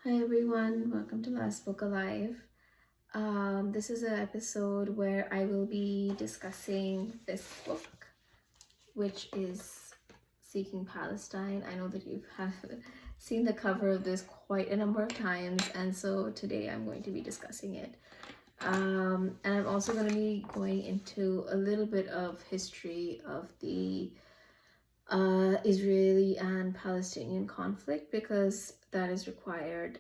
Hi everyone, welcome to Last Book Alive. This is an episode where I will be discussing this book, which is Seeking Palestine. I know that you have seen the cover of this quite a number of times, and so today I'm going to be discussing it. And I'm also going to be going into a little bit of history of the Israeli and Palestinian conflict because that is required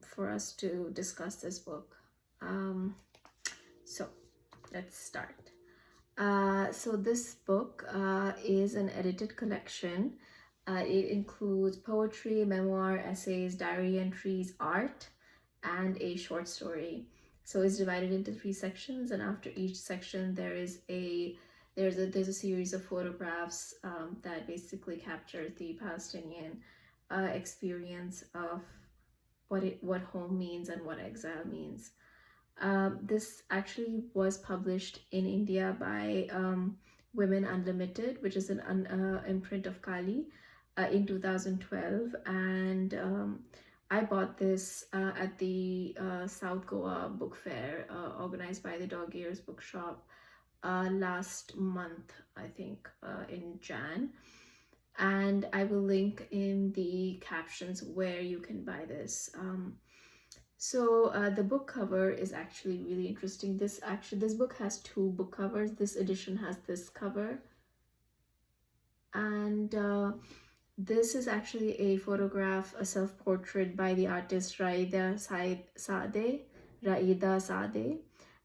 for us to discuss this book. So let's start. So this book is an edited collection. It includes poetry, memoir, essays, diary entries, art, and a short story. So it's divided into 3 sections, and after each section there's a series of photographs that basically capture the Palestinian experience of what home means and what exile means. This actually was published in India by Women Unlimited, which is an imprint of Kali, in 2012. And I bought this at the South Goa Book Fair organized by the Dog Ears Bookshop last month, I think, in Jan. And I will link in the captions where you can buy this. So the book cover is actually really interesting. This book has 2 book covers. This edition has this cover, and this is actually a photograph, a self-portrait by the artist Raida Saade,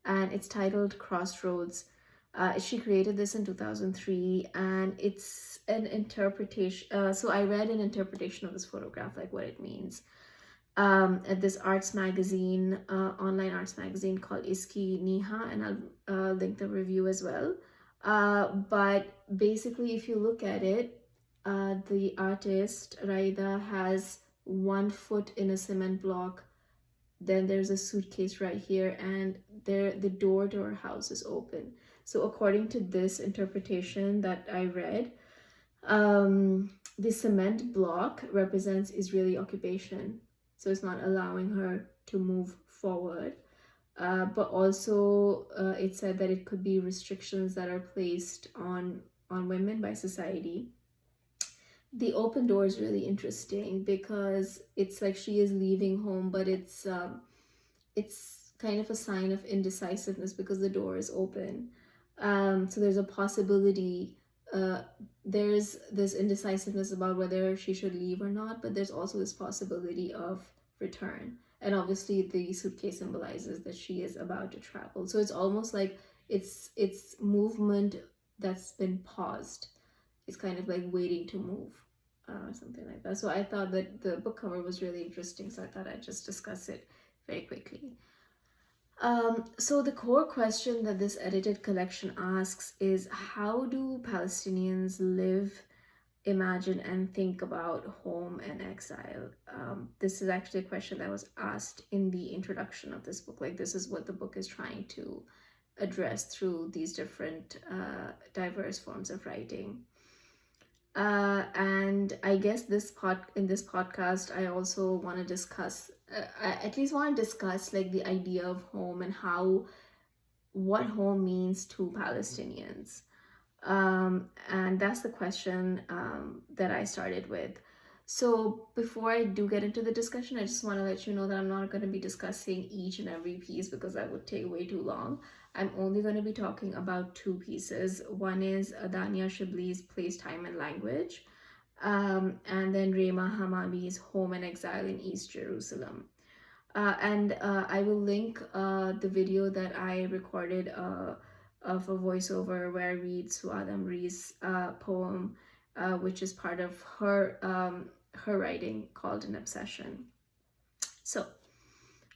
and it's titled Crossroads. She created this in 2003, and it's an interpretation. So I read an interpretation of this photograph, like what it means, at this arts magazine, online arts magazine called Iski Niha, and I'll link the review as well. But basically, if you look at it, the artist Raida has 1 foot in a cement block. Then there's a suitcase right here, and the door to her house is open. So according to this interpretation that I read, the cement block represents Israeli occupation, so it's not allowing her to move forward. But also, it said that it could be restrictions that are placed on women by society. The open door is really interesting because it's like she is leaving home, but it's kind of a sign of indecisiveness because the door is open. So there's a possibility. There's this indecisiveness about whether she should leave or not, but there's also this possibility of return. And obviously, the suitcase symbolizes that she is about to travel. So it's almost like it's movement that's been paused. It's kind of like waiting to move, something like that. So I thought that the book cover was really interesting, so I thought I'd just discuss it very quickly. So the core question that this edited collection asks is, how do Palestinians live, imagine, and think about home and exile? This is actually a question that was asked in the introduction of this book. Like, this is what the book is trying to address through these different diverse forms of writing. And I guess in this podcast, I also want to discuss, I at least want to discuss like the idea of home and what home means to Palestinians. And that's the question that I started with. So before I do get into the discussion, I just want to let you know that I'm not going to be discussing each and every piece because that would take way too long. I'm only going to be talking about 2 pieces. One is Adania Shibli's Place, Time, and Language, and then Rema Hamami's Home and Exile in East Jerusalem. And I will link the video that I recorded of a voiceover where I read Suad Amri's poem, which is part of her writing called An Obsession. So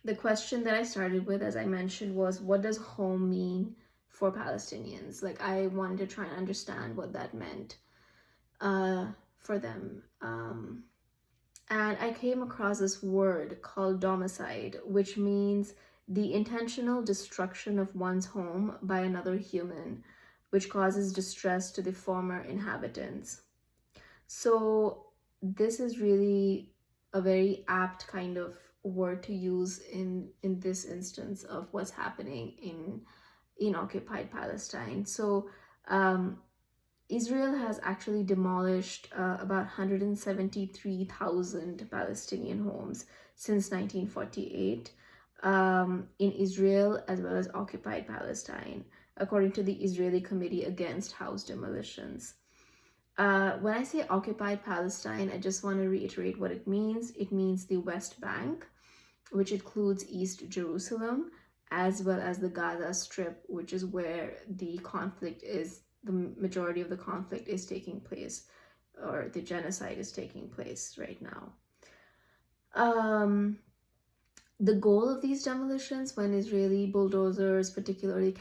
the question that I started with, as I mentioned, was, what does home mean for Palestinians? Like, I wanted to try and understand what that meant for them. And I came across this word called domicide, which means the intentional destruction of one's home by another human, which causes distress to the former inhabitants. So this is really a very apt kind of word to use in this instance of what's happening in occupied Palestine. So Israel has actually demolished about 173,000 Palestinian homes since 1948 in Israel as well as occupied Palestine, according to the Israeli Committee Against House Demolitions. When I say occupied Palestine, I just want to reiterate what it means. It means the West Bank, which includes East Jerusalem, as well as the Gaza Strip, which is where the majority of the conflict is taking place, or the genocide is taking place right now. The goal of these demolitions, when Israeli bulldozers, particularly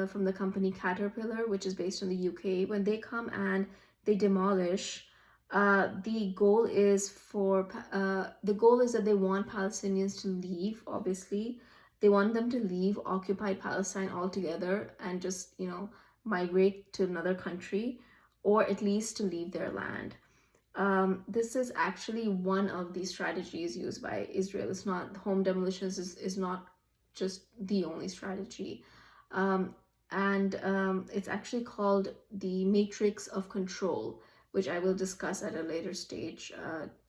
from the company Caterpillar, which is based in the UK, when they come and they demolish, the goal is that they want Palestinians to leave. Obviously, they want them to leave occupied Palestine altogether and just migrate to another country, or at least to leave their land. This is actually one of the strategies used by Israel. It's not home demolitions is not just the only strategy. It's actually called the matrix of control, which I will discuss at a later stage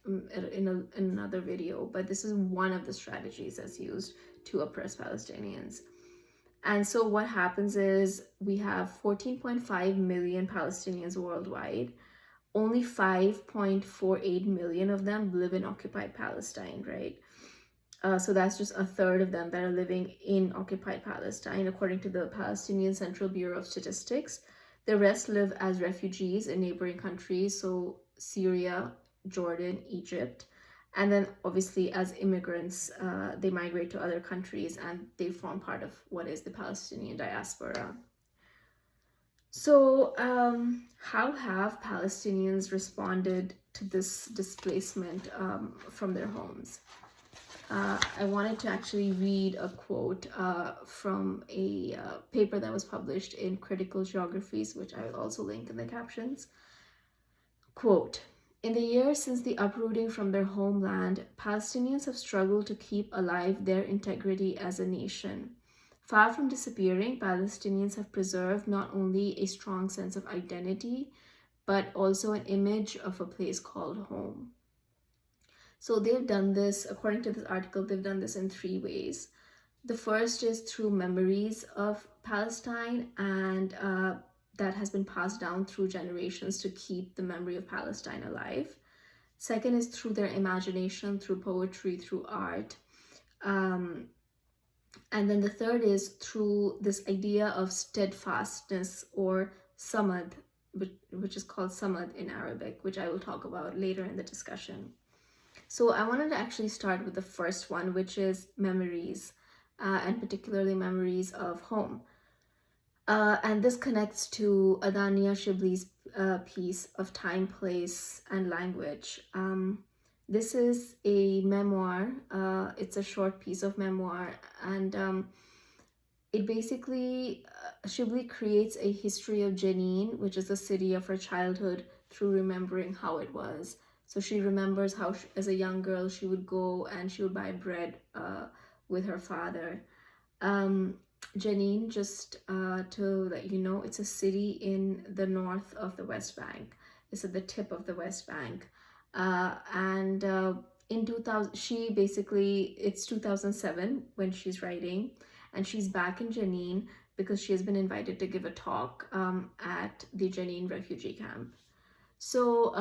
in another video. But this is one of the strategies that's used to oppress Palestinians. And so what happens is we have 14.5 million Palestinians worldwide. Only 5.48 million of them live in occupied Palestine, right? So that's just a third of them that are living in occupied Palestine, according to the Palestinian Central Bureau of Statistics. The rest live as refugees in neighboring countries, so Syria, Jordan, Egypt. And then obviously as immigrants, they migrate to other countries and they form part of what is the Palestinian diaspora. So how have Palestinians responded to this displacement from their homes? I wanted to actually read a quote from a paper that was published in Critical Geographies, which I will also link in the captions. Quote, "In the years since the uprooting from their homeland, Palestinians have struggled to keep alive their integrity as a nation. Far from disappearing, Palestinians have preserved not only a strong sense of identity, but also an image of a place called home." So they've done this, according to this article, they've done this in 3 ways. The first is through memories of Palestine, and that has been passed down through generations to keep the memory of Palestine alive. Second is through their imagination, through poetry, through art. And then the third is through this idea of steadfastness, or samad, which is called samad in Arabic, which I will talk about later in the discussion. So I wanted to actually start with the first one, which is memories, and particularly memories of home. And this connects to Adania Shibli's piece of Time, Place, and Language. This is a memoir. It's a short piece of memoir, and it basically, Shibli creates a history of Jenin, which is the city of her childhood, through remembering how it was. So she remembers how, as a young girl, she would go and she would buy bread with her father. Jenin, just to let you know, it's a city in the north of the West Bank. It's at the tip of the West Bank. In 2000, it's 2007 when she's writing, and she's back in Jenin because she has been invited to give a talk at the Jenin refugee camp. So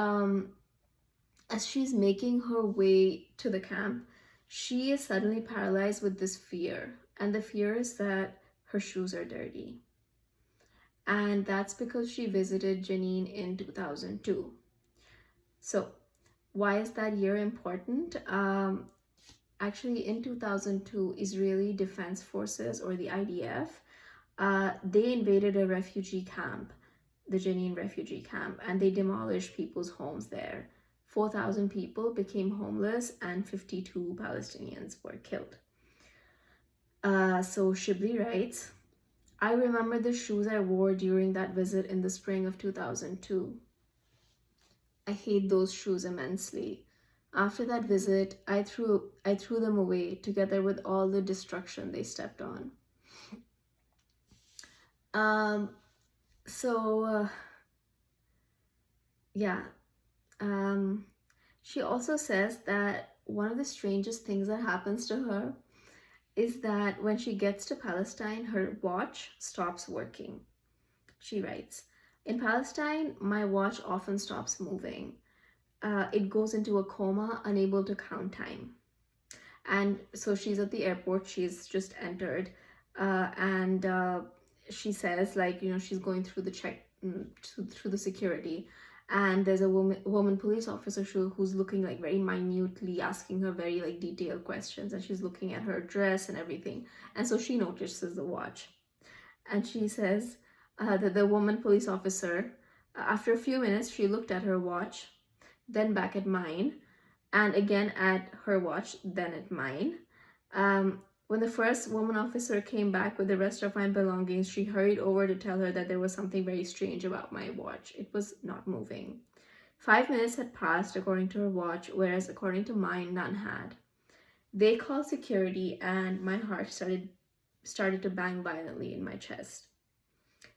as she's making her way to the camp, she is suddenly paralyzed with this fear. And the fear is that her shoes are dirty. And that's because she visited Jenin in 2002. So why is that year important? Actually, in 2002, Israeli Defense Forces, or the IDF, they invaded a refugee camp, the Jenin refugee camp, and they demolished people's homes there. 4,000 people became homeless and 52 Palestinians were killed. So Shibli writes, "I remember the shoes I wore during that visit in the spring of 2002. I hate those shoes immensely. After that visit, I threw them away together with all the destruction they stepped on. Um, so yeah, um, she also says that one of the strangest things that happens to her is that when she gets to Palestine, her watch stops working. She writes, "In Palestine, my watch often stops moving. It goes into a coma, unable to count time." And so she's at the airport, she's just entered, and she says, like, she's going through the through the security, and there's a woman police officer who's looking like very minutely, asking her very like detailed questions, and she's looking at her dress and everything. And so she notices the watch, and she says that the woman police officer, after a few minutes, she looked at her watch, then back at mine, and again at her watch, then at mine. When the first woman officer came back with the rest of my belongings, she hurried over to tell her that there was something very strange about my watch. It was not moving. 5 minutes had passed according to her watch, whereas according to mine, none had. They called security, and my heart started to bang violently in my chest.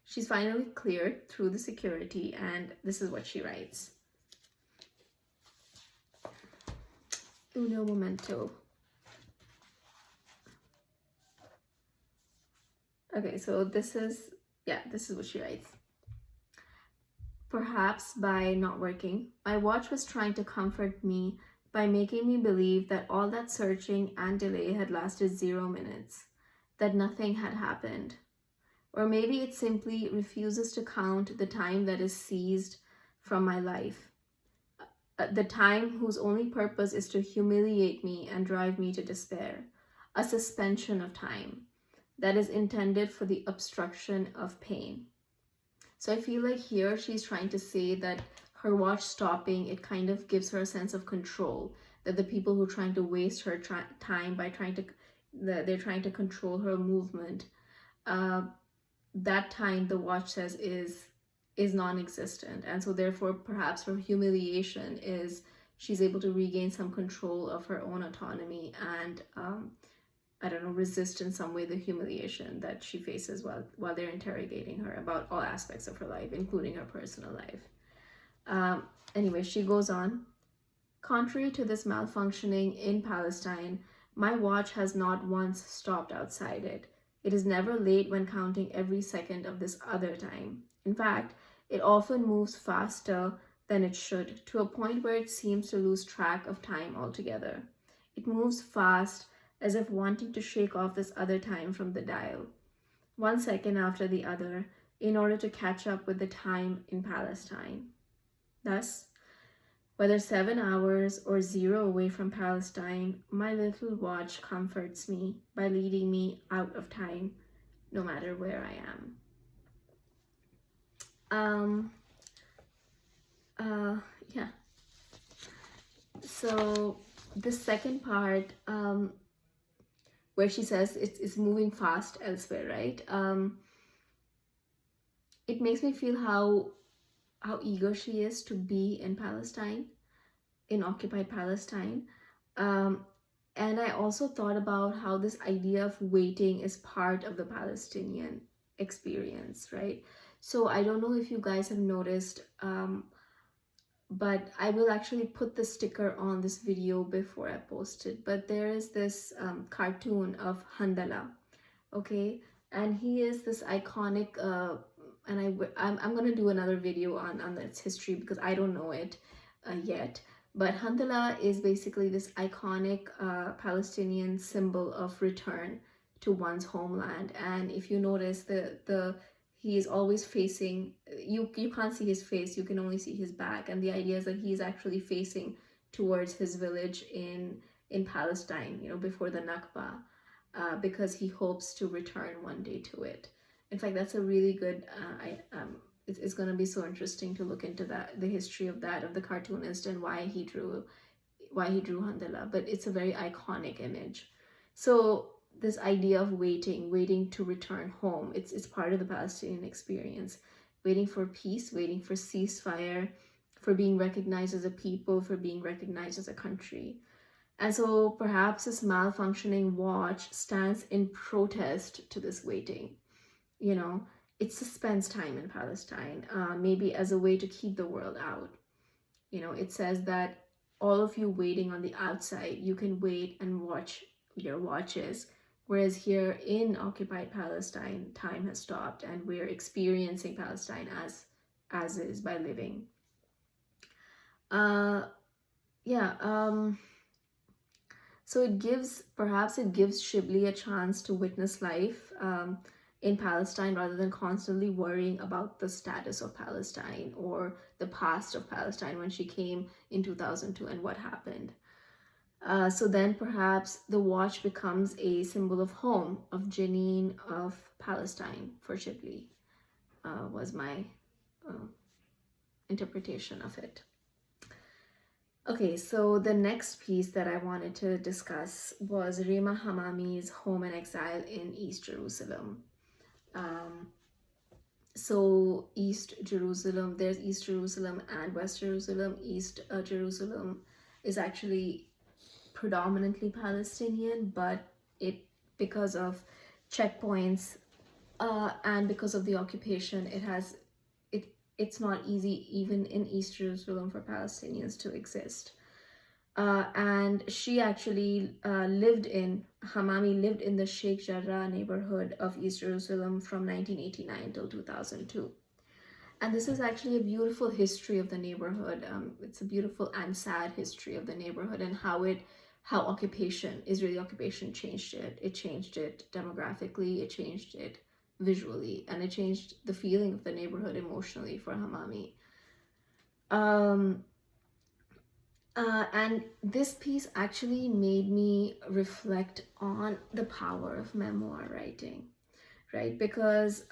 She's finally cleared through the security, and this is what she writes. Uno momento. Okay, so this is what she writes. "Perhaps by not working, my watch was trying to comfort me by making me believe that all that searching and delay had lasted 0 minutes, that nothing had happened. Or maybe it simply refuses to count the time that is seized from my life, the time whose only purpose is to humiliate me and drive me to despair, a suspension of time that is intended for the obstruction of pain." So I feel like here she's trying to say that her watch stopping, it kind of gives her a sense of control, that the people who are trying to waste her time by they're trying to control her movement, that time the watch says is non-existent. And so therefore perhaps her humiliation is she's able to regain some control of her own autonomy and I don't know, resist in some way the humiliation that she faces while they're interrogating her about all aspects of her life, including her personal life. Anyway, she goes on. "Contrary to this malfunctioning in Palestine, my watch has not once stopped outside it. It is never late when counting every second of this other time. In fact, it often moves faster than it should, to a point where it seems to lose track of time altogether. It moves fast, as if wanting to shake off this other time from the dial, 1 second after the other, in order to catch up with the time in Palestine. Thus, whether 7 hours or 0 away from Palestine, my little watch comforts me by leading me out of time, no matter where I am." Yeah. So the second part, where she says it's moving fast elsewhere, right? It makes me feel how eager she is to be in Palestine, in occupied Palestine. And I also thought about how this idea of waiting is part of the Palestinian experience, right? So I don't know if you guys have noticed, but I will actually put the sticker on this video before I post it. But there is this cartoon of Handala, okay? And he is this iconic, and I'm gonna do another video on its history because I don't know it yet. But Handala is basically this iconic Palestinian symbol of return to one's homeland. And if you notice, he is always facing, you can't see his face, you can only see his back, and the idea is that he's actually facing towards his village in Palestine, before the Nakba, because he hopes to return one day to it. In fact, that's a really good, it's going to be so interesting to look into the history of the cartoonist, and why he drew Handala. But it's a very iconic image. So this idea of waiting to return home, it's part of the Palestinian experience, waiting for peace, waiting for ceasefire, for being recognized as a people, for being recognized as a country. And so perhaps this malfunctioning watch stands in protest to this waiting. You know, it suspends time in Palestine, maybe as a way to keep the world out. You know, it says that all of you waiting on the outside, you can wait and watch your watches. Whereas here in occupied Palestine, time has stopped and we're experiencing Palestine as is by living. Uh, yeah. So perhaps it gives Shibli a chance to witness life in Palestine rather than constantly worrying about the status of Palestine or the past of Palestine when she came in 2002 and what happened. So then perhaps the watch becomes a symbol of home, of Jenin, of Palestine for Shibli, was my interpretation of it. Okay, so the next piece that I wanted to discuss was Rima Hamami's Home and Exile in East Jerusalem. So East Jerusalem, there's East Jerusalem and West Jerusalem. East Jerusalem is actually predominantly Palestinian, but because of checkpoints and because of the occupation, it's not easy even in East Jerusalem for Palestinians to exist. And she actually Hamami lived in the Sheikh Jarrah neighborhood of East Jerusalem from 1989 till 2002. And this is actually a beautiful history of the neighborhood. It's a beautiful and sad history of the neighborhood and how Israeli occupation changed it. It changed it demographically, it changed it visually, and it changed the feeling of the neighborhood emotionally for Hamami. And this piece actually made me reflect on the power of memoir writing, right? Because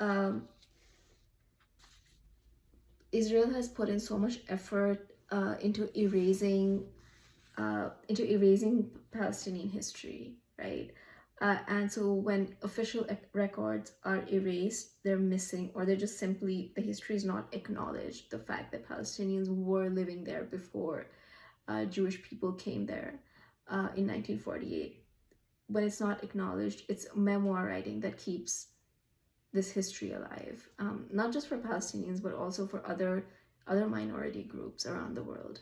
Israel has put in so much effort into erasing Palestinian history, right? And so when official records are erased, they're missing, or they're just simply, the history is not acknowledged. The fact that Palestinians were living there before Jewish people came there in 1948. When it's not acknowledged, it's memoir writing that keeps this history alive, not just for Palestinians, but also for other minority groups around the world.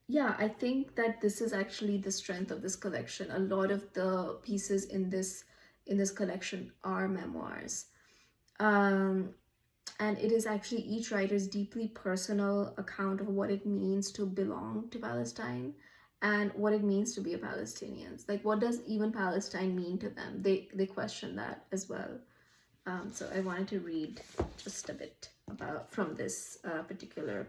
Yeah, I think that this is actually the strength of this collection. A lot of the pieces in this collection are memoirs. And it is actually each writer's deeply personal account of what it means to belong to Palestine and what it means to be a Palestinian. Like, what does even Palestine mean to them? They question that as well. So I wanted to read just a bit from this particular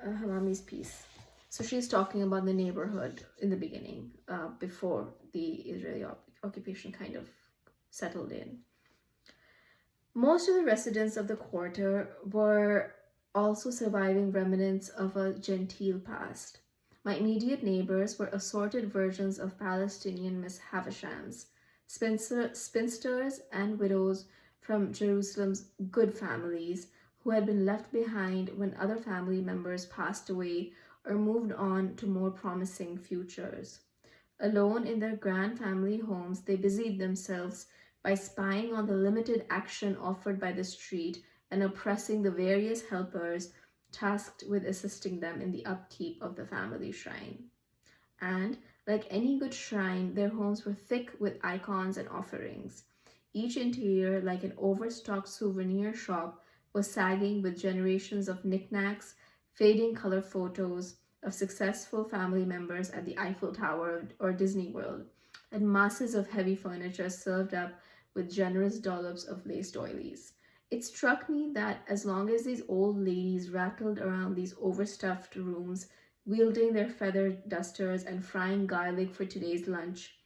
Hamami's piece. So she's talking about the neighborhood in the beginning, before the Israeli occupation kind of settled in. Most of the residents of the quarter were also surviving remnants of a genteel past. My immediate neighbors were assorted versions of Palestinian Miss Havishams, spinsters and widows from Jerusalem's good families who had been left behind when other family members passed away or moved on to more promising futures. Alone in their grand family homes, they busied themselves by spying on the limited action offered by the street and oppressing the various helpers tasked with assisting them in the upkeep of the family shrine. And, like any good shrine, their homes were thick with icons and offerings. Each interior, like an overstocked souvenir shop, was sagging with generations of knickknacks, fading color photos of successful family members at the Eiffel Tower or Disney World, and masses of heavy furniture served up with generous dollops of lace doilies. It struck me that as long as these old ladies rattled around these overstuffed rooms, wielding their feathered dusters and frying garlic for today's lunch,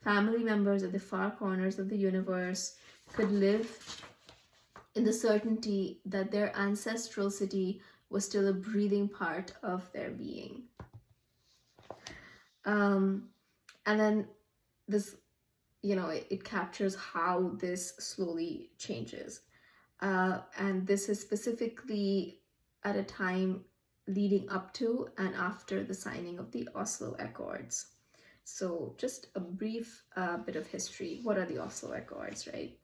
family members at the far corners of the universe could live in the certainty that their ancestral city was still a breathing part of their being. And then this it captures how this slowly changes. And this is specifically at a time leading up to and after the signing of the Oslo Accords. So just a brief bit of history. What are the Oslo Accords, right?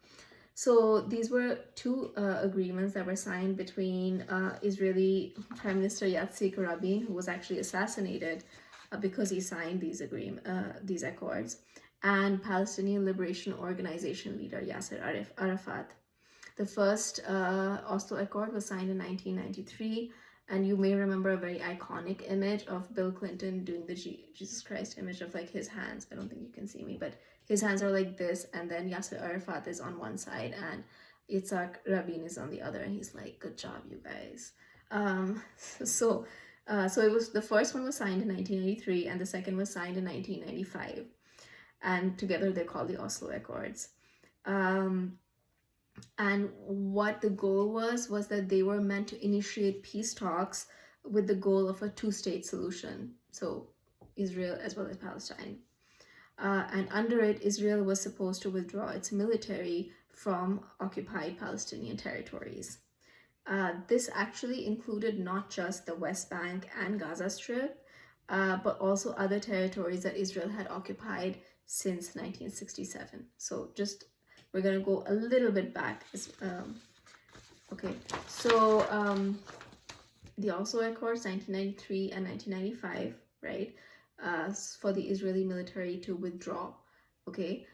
So these were two agreements that were signed between Israeli Prime Minister Yitzhak Rabin, who was actually assassinated because he signed these accords, and Palestinian Liberation Organization leader Yasser Arafat. The first Oslo Accord was signed in 1993, and you may remember a very iconic image of Bill Clinton doing the Jesus Christ image of like his hands. I don't think you can see me, but his hands are like this, and then Yasser Arafat is on one side, and Yitzhak Rabin is on the other, and he's like, "Good job, you guys." So, so it was the first one was signed in 1993, and the second was signed in 1995, and together they're called the Oslo Accords. And what the goal was that they were meant to initiate peace talks with the goal of a two-state solution, so Israel as well as Palestine. And under it, Israel was supposed to withdraw its military from occupied Palestinian territories. This actually included not just the West Bank and Gaza Strip, but also other territories that Israel had occupied since 1967. So just we're going to go a little bit back. Okay, so the Oslo Accords, 1993 and 1995, right, for the Israeli military to withdraw. Okay,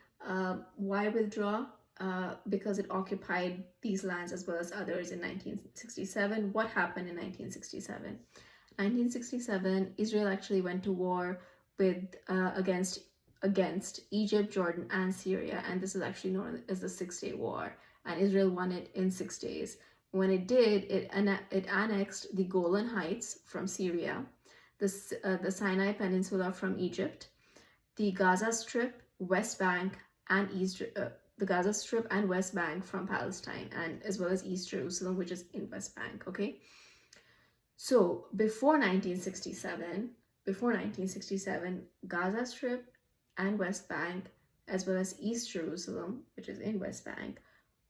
why withdraw? Because it occupied these lands as well as others in 1967. What happened in 1967? 1967, Israel actually went to war with against Egypt, Jordan, and Syria, and this is actually known as the Six-Day War. And Israel won it in 6 days. When it did, it annexed the Golan Heights from Syria, the Sinai Peninsula from Egypt, the Gaza Strip, West Bank, and the Gaza Strip and West Bank from Palestine, and as well as East Jerusalem, which is in West Bank. Okay. So before 1967, Gaza Strip and West Bank, as well as East Jerusalem, which is in West Bank,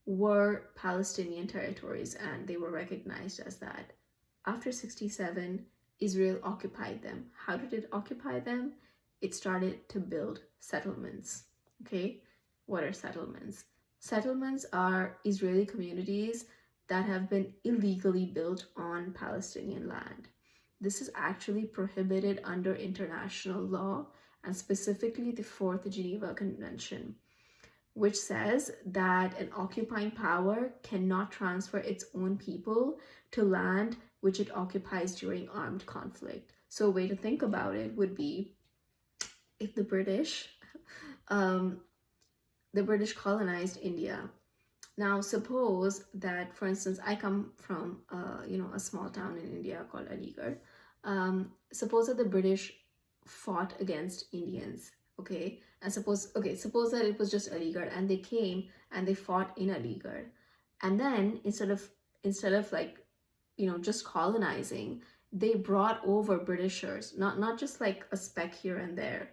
were Palestinian territories, and they were recognized as that. After 67, Israel occupied them. How did it occupy them? It started to build settlements. Okay, what are settlements? Settlements are Israeli communities that have been illegally built on Palestinian land. This is actually prohibited under international law, and specifically the Fourth Geneva Convention, which says that an occupying power cannot transfer its own people to land which it occupies during armed conflict. So a way to think about it would be if the British colonized India. Now, suppose that, for instance, I come from, a small town in India called Aligarh. Suppose that the British fought against Indians, okay? And suppose that it was just Aligarh, and they came and they fought in Aligarh. And then instead of like, just colonizing, they brought over Britishers, not just like a speck here and there,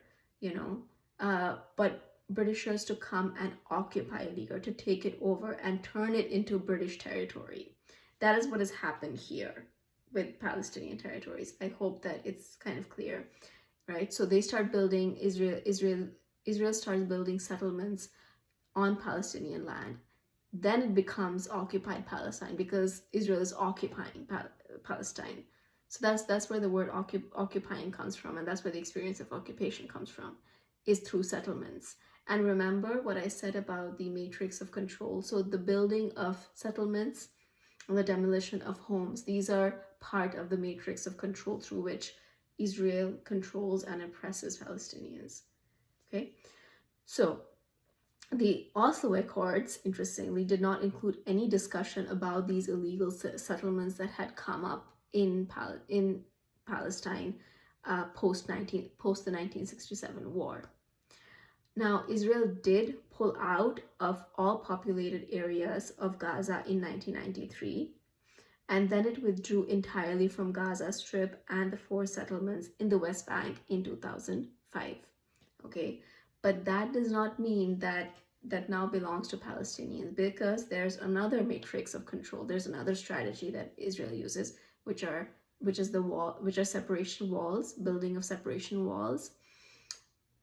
but Britishers to come and occupy Aligarh, to take it over and turn it into British territory. That is what has happened here with Palestinian territories. I hope that it's kind of clear, right? So they start building, Israel starts building settlements on Palestinian land. Then it becomes occupied Palestine because Israel is occupying Palestine. So that's where the word occupying comes from, and that's where the experience of occupation comes from, is through settlements. And remember what I said about the matrix of control. So the building of settlements and the demolition of homes, these are part of the matrix of control through which Israel controls and oppresses Palestinians. Okay, so the Oslo Accords, interestingly, did not include any discussion about these illegal settlements that had come up in Palestine post the 1967 war. Now, Israel did pull out of all populated areas of Gaza in 1993, and then it withdrew entirely from Gaza Strip and the 4 settlements in the West Bank in 2005. Okay, But that does not mean that that now belongs to Palestinians, because there's another matrix of control. There's another strategy that Israel uses, which is the wall, which are separation walls, building of separation walls.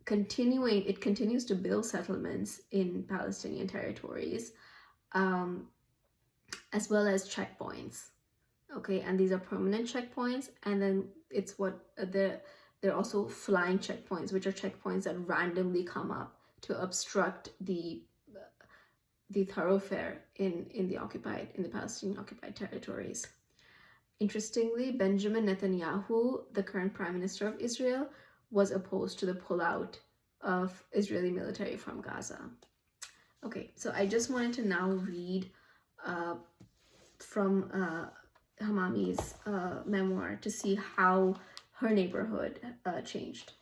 It continues to build settlements in Palestinian territories, um, as well as checkpoints. Okay, and these are permanent checkpoints, and then it's what they're also flying checkpoints, which are checkpoints that randomly come up to obstruct the thoroughfare in the Palestinian occupied territories. Interestingly, Benjamin Netanyahu, the current prime minister of Israel, was opposed to the pullout of Israeli military from Gaza. Okay, so I just wanted to now read from Hamami's memoir to see how her neighborhood changed.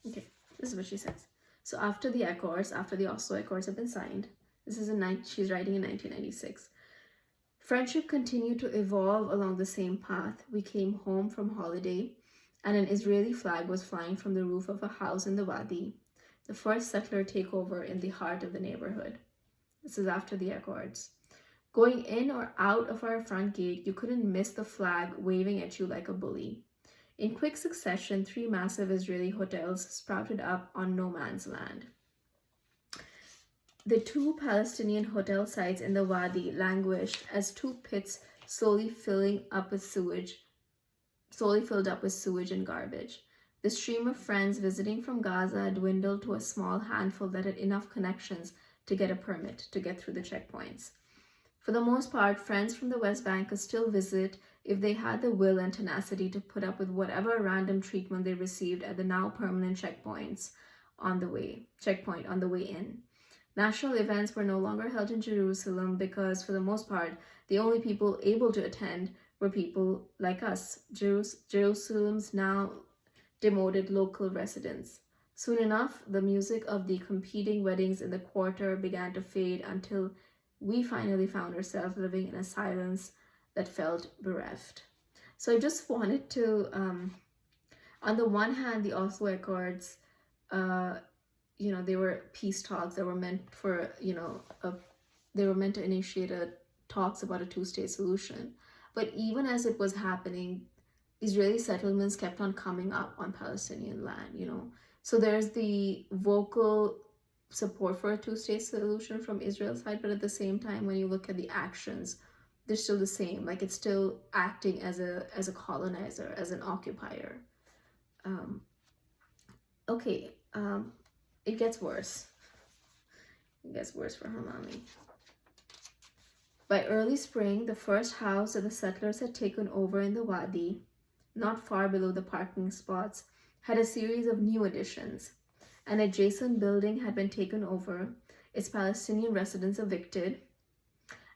Okay, this is what she says. So after the Oslo Accords have been signed, she's writing in 1996. Friendship continued to evolve along the same path. We came home from holiday, and an Israeli flag was flying from the roof of a house in the Wadi, the first settler takeover in the heart of the neighborhood. This is after the Accords. Going in or out of our front gate, you couldn't miss the flag waving at you like a bully. In quick succession, 3 massive Israeli hotels sprouted up on no man's land. The 2 Palestinian hotel sites in the Wadi languished as 2 pits slowly filled up with sewage and garbage. The stream of friends visiting from Gaza dwindled to a small handful that had enough connections to get a permit to get through the checkpoints. For the most part, friends from the West Bank could still visit if they had the will and tenacity to put up with whatever random treatment they received at the now permanent checkpoint on the way in. National events were no longer held in Jerusalem because, for the most part, the only people able to attend were people like us, Jerusalem's now demoted local residents. Soon enough, the music of the competing weddings in the quarter began to fade until we finally found ourselves living in a silence that felt bereft. So I just wanted to, on the one hand, the Oslo Accords, they were peace talks that were meant for, they were meant to initiate talks about a 2-state solution. But even as it was happening, Israeli settlements kept on coming up on Palestinian land, So there's the vocal support for a 2-state solution from Israel's side, but at the same time, when you look at the actions, they're still the same. Like, it's still acting as a colonizer, as an occupier. It gets worse. It gets worse for Hamami. By early spring, the first house that the settlers had taken over in the Wadi, not far below the parking spots, had a series of new additions. An adjacent building had been taken over, its Palestinian residents evicted,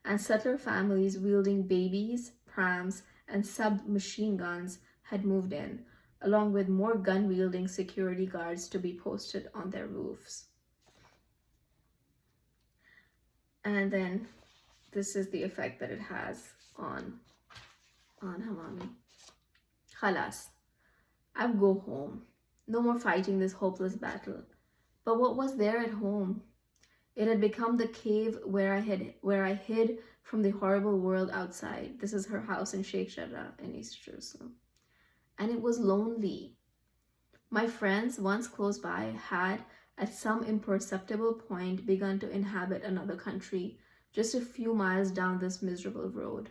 and settler families wielding babies, prams, and submachine guns had moved in, along with more gun-wielding security guards to be posted on their roofs. And then this is the effect that it has on Hamami. Khalas, I would go home. No more fighting this hopeless battle. But what was there at home? It had become the cave where I hid from the horrible world outside. This is her house in Sheikh Jarrah in East Jerusalem. And it was lonely. My friends, once close by, had, at some imperceptible point, begun to inhabit another country, just a few miles down this miserable road.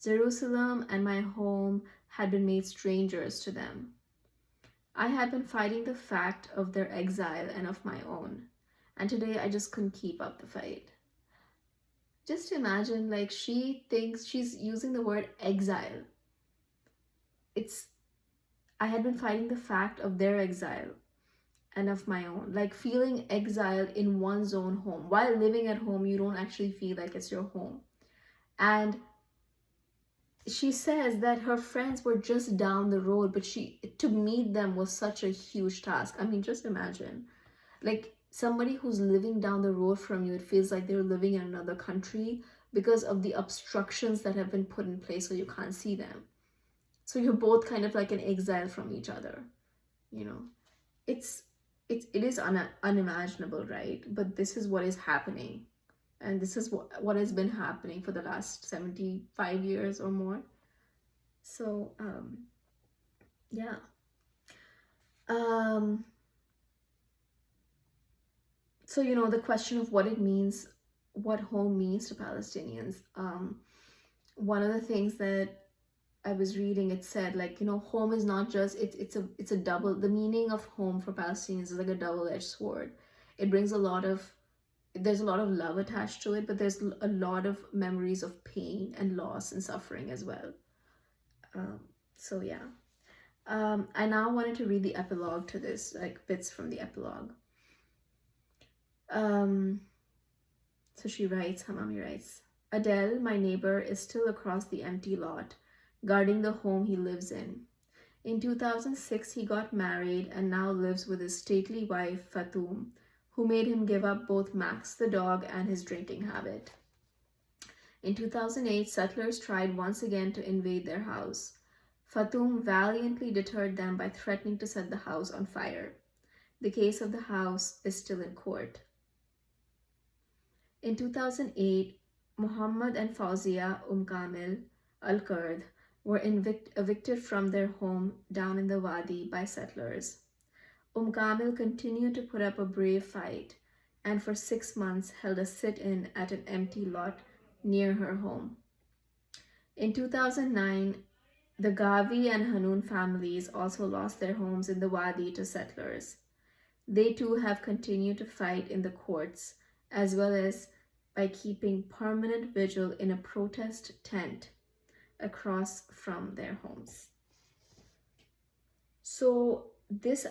Jerusalem and my home had been made strangers to them. I had been fighting the fact of their exile and of my own, and today I just couldn't keep up the fight. Just imagine, like, she thinks she's using the word exile. I had been fighting the fact of their exile and of my own, like feeling exiled in one's own home. While living at home, you don't actually feel like it's your home. And she says that her friends were just down the road, but to meet them was such a huge task. I mean, just imagine, like, somebody who's living down the road from you, it feels like they're living in another country because of the obstructions that have been put in place so you can't see them. So you're both kind of like an exile from each other. you know. It is unimaginable, right? But this is what is happening, and this is what has been happening for the last 75 years or more. So yeah. um so the question of what it means, what home means to Palestinians. One of the things that I was reading, it said, like, home is not just, it's a double, the meaning of home for Palestinians is like a double-edged sword. It brings a lot of, there's a lot of love attached to it, but there's a lot of memories of pain and loss and suffering as well. um, so yeah. I now wanted to read the epilogue to this, like bits from the epilogue. um, so she writes, Hamami writes, Adele, my neighbor, is still across the empty lot, guarding the home he lives in. In 2006, he got married and now lives with his stately wife, Fatoum, who made him give up both Max the dog and his drinking habit. In 2008, settlers tried once again to invade their house. Fatoum valiantly deterred them by threatening to set the house on fire. The case of the house is still in court. In 2008, Muhammad and Fauzia Kamil Al-Kurd were evicted from their home down in the Wadi by settlers. Kamil continued to put up a brave fight and for 6 months held a sit-in at an empty lot near her home. In 2009, the Gavi and Hanun families also lost their homes in the Wadi to settlers. They too have continued to fight in the courts, as well as by keeping permanent vigil in a protest tent across from their homes. So this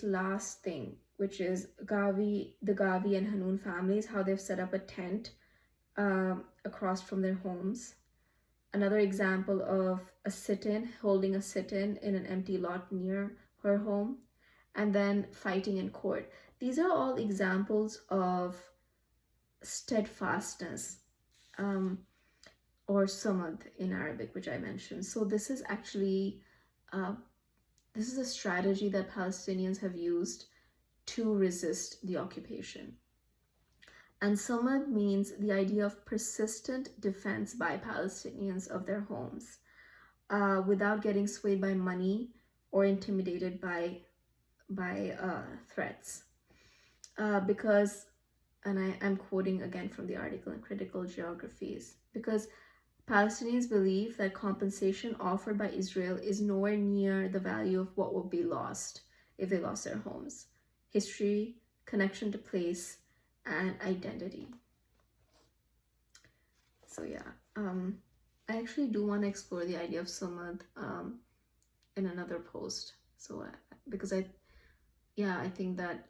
last thing, which is the Gavi and Hanun families, how they've set up a tent across from their homes. Another example of a sit-in, holding a sit-in in an empty lot near her home, and then fighting in court. These are all examples of steadfastness, or samad in Arabic, which I mentioned. So this is actually, this is a strategy that Palestinians have used to resist the occupation. And samad means the idea of persistent defense by Palestinians of their homes, without getting swayed by money or intimidated by threats. Because, and I'm quoting again from the article in Critical Geographies, because Palestinians believe that compensation offered by Israel is nowhere near the value of what will be lost if they lost their homes: history, connection to place, and identity. So yeah, I actually do want to explore the idea of samad in another post. So because I think that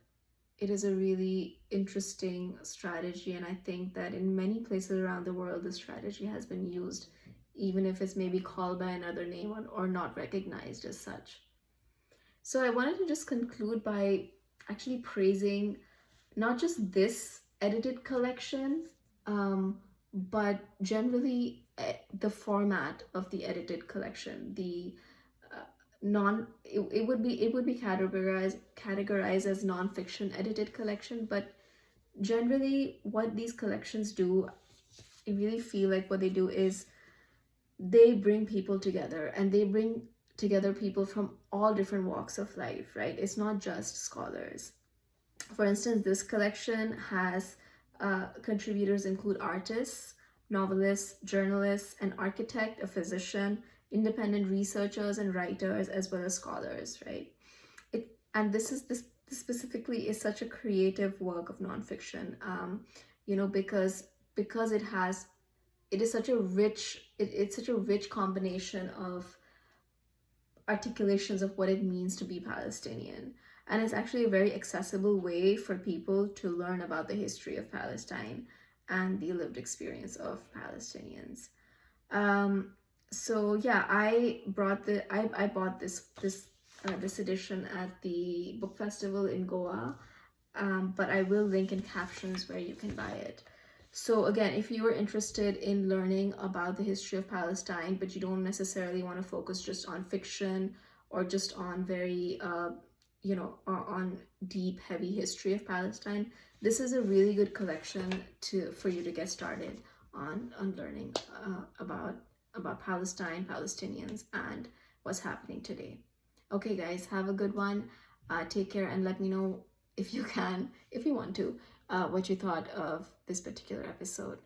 it is a really interesting strategy, and I think that in many places around the world, this strategy has been used, even if it's maybe called by another name or not recognized as such. So I wanted to just conclude by actually praising not just this edited collection, but generally the format of the edited collection. The it would be categorized as non-fiction edited collection, but generally what these collections do, I really feel like what they do is they bring people together, and they bring together people from all different walks of life, right? It's not just scholars. For instance, this collection has contributors include artists, novelists, journalists, an architect, a physician, independent researchers and writers, as well as scholars, right? This specifically is such a creative work of nonfiction, because it is such a rich, it's such a rich combination of articulations of what it means to be Palestinian. And it's actually a very accessible way for people to learn about the history of Palestine and the lived experience of Palestinians. So yeah, I bought this edition at the book festival in Goa, but I will link in captions where you can buy it. So again, if you are interested in learning about the history of Palestine, but you don't necessarily want to focus just on fiction or just on very on deep heavy history of Palestine, this is a really good collection for you to get started on learning about Palestine, Palestinians, and what's happening today. Okay, guys, have a good one. Take care, and let me know if you want to, what you thought of this particular episode.